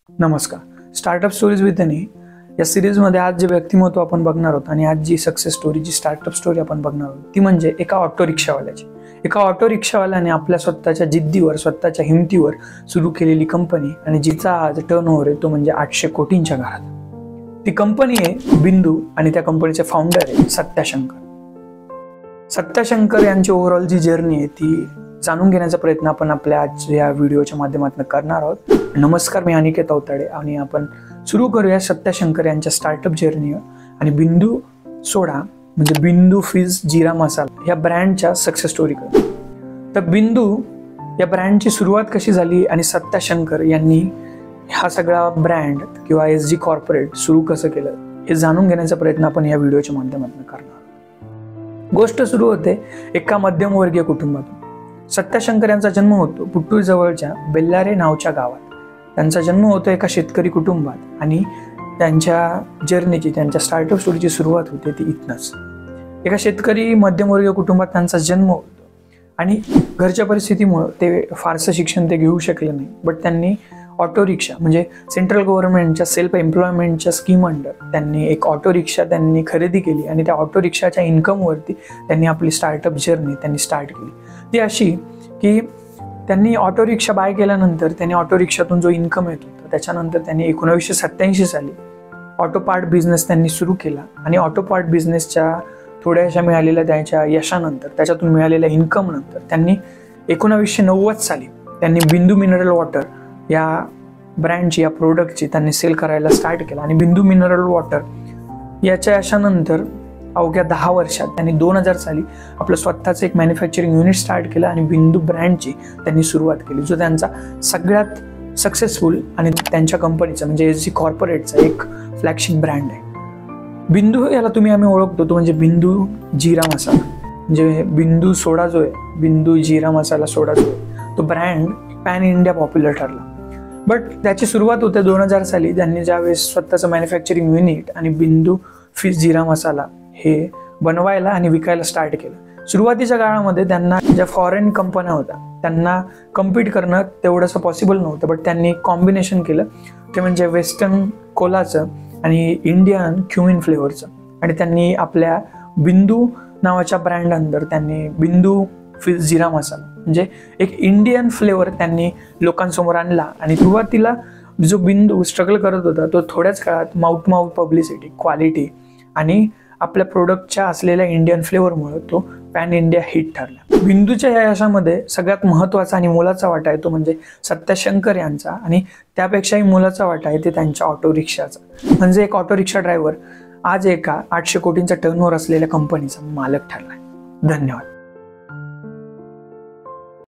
नमस्कार. Startup stories with any या सिरीजमध्ये आज जे व्यक्तिमत्व आपण बघणार आहोत आणि आज जी सक्सेस स्टोरी, जी स्टार्टअप स्टोरी आपण बघणार आहोत ती म्हणजे एका ऑटो रिक्षावाल्याची. एका ऑटो रिक्षावाल्याने आपल्या स्वतःच्या जिद्दीवर, स्वतःच्या हिमतीवर सुरू केलेली कंपनी आणि जिचा आज टर्नओव्हर आहे तो म्हणजे 800 कोटींच्या घरात. ती कंपनी आहे बिंदू आणि त्या कंपनीचे फाउंडर आहे सत्याशंकर. सत्याशंकर यांची ओव्हरऑल जी जर्नी आहे ती जाणून घेण्याचा प्रयत्न आपण आपल्या आज या व्हिडिओच्या माध्यमातून करणार आहोत. नमस्कार, मी अनिकेत अवताडे आणि आपण सुरू करूया सत्याशंकर यांच्या स्टार्टअप जर्नीवर आणि बिंदू सोडा म्हणजे बिंदू फिज जिरा मसाला या ब्रँडच्या सक्सेस स्टोरीकडे. तर बिंदू या ब्रँडची सुरुवात कशी झाली आणि सत्याशंकर यांनी हा सगळा ब्रँड किंवा SG कॉर्पोरेट सुरू कसं केलं हे जाणून घेण्याचा प्रयत्न आपण या व्हिडिओच्या माध्यमातून करणार. गोष्ट सुरू होते एका मध्यमवर्गीय कुटुंबातून. सत्याशंकर यांचा जन्म होतो पुट्टूर जवळच्या बेल्लारे नावच्या गावात. त्यांचा जन्म होतो एका शेतकरी कुटुंबात आणि त्यांच्या जर्नीची, त्यांच्या स्टार्टअप स्टोरीची सुरुवात होते ती इथनच. एका शेतकरी मध्यमवर्गीय कुटुंबात त्यांचा जन्म होतो आणि घरच्या परिस्थितीमुळे ते फारसं शिक्षण ते घेऊ शकले नाही. बट त्यांनी ऑटो रिक्षा म्हणजे सेंट्रल गव्हर्नमेंटच्या सेल्फ एम्प्लॉयमेंटच्या स्कीम अंडर त्यांनी एक ऑटो रिक्षा त्यांनी खरेदी केली आणि त्या ऑटो रिक्षाच्या इन्कमवरती त्यांनी आपली स्टार्टअप जर्नी त्यांनी स्टार्ट केली. ती अशी की त्यांनी ऑटो रिक्षा बाय केल्यानंतर त्यांनी ऑटो रिक्षातून जो इन्कम येत होता त्याच्यानंतर त्यांनी 1987 साली ऑटो पार्ट बिझनेस त्यांनी सुरू केला आणि ऑटो पार्ट बिझनेसच्या थोड्याशा मिळालेल्या त्यांच्या यशानंतर, त्याच्यातून मिळालेल्या इन्कम नंतर त्यांनी 1990 साली त्यांनी बिंदू मिनरल वॉटर या ब्रँडची, या प्रोडक्टची त्यांनी सेल करायला स्टार्ट केला आणि बिंदू मिनरल वॉटर याच्या यशानंतर अवघ्या 10 वर्षात त्यांनी 2000 साली आपलं स्वतःचं एक मॅन्युफॅक्चरिंग युनिट स्टार्ट केलं आणि बिंदू ब्रँडची त्यांनी सुरुवात केली, जो त्यांचा सगळ्यात सक्सेसफुल आणि त्यांच्या कंपनीचा म्हणजे SG कॉर्पोरेटचा एक फ्लॅगशिप ब्रँड आहे. बिंदू याला आम्ही ओळखतो तो म्हणजे बिंदू जिरा मसाला, म्हणजे बिंदू सोडा जो आहे, बिंदू जिरा मसाला सोडा जो आहे तो ब्रँड पॅन इंडिया पॉप्युलर ठरला. बट त्याची सुरुवात होते 2000 साली त्यांनी ज्यावेळेस स्वतःचं मॅन्युफॅक्चरिंग युनिट आणि बिंदू फिज जिरा मसाला हे बनवायला आणि विकायला स्टार्ट केलं. सुरुवातीच्या काळामध्ये त्यांना ज्या फॉरेन कंपन्या होत्या त्यांना कम्पीट करणं तेवढंसं पॉसिबल नव्हतं. बट त्यांनी कॉम्बिनेशन केलं ते म्हणजे वेस्टर्न कोलाचं आणि इंडियन क्युमिन फ्लेवरचं आणि त्यांनी आपल्या बिंदू नावाच्या ब्रँड अंडर त्यांनी बिंदू फिज जिरा मसाला म्हणजे एक इंडियन फ्लेवर त्यांनी लोकांसमोर आणला. आणि सुरुवातीला जो बिंदू स्ट्रगल करत होता तो थोड्याच काळात माउथ माउथ पब्लिसिटी, क्वालिटी आणि आपल्या प्रोडक्टच्या असलेल्या इंडियन फ्लेवरमुळे तो पॅन इंडिया हिट ठरला. बिंदूच्या या यशामध्ये सगळ्यात महत्त्वाचा आणि मोलाचा वाटा आहे तो म्हणजे सत्याशंकर यांचा आणि त्यापेक्षाही मोलाचा वाटा आहे ते त्यांच्या ऑटो रिक्षाचा. म्हणजे एक ऑटो रिक्षा ड्रायव्हर आज एका 800 कोटींचा टर्नओव्हर असलेल्या कंपनीचा मालक ठरला. धन्यवाद.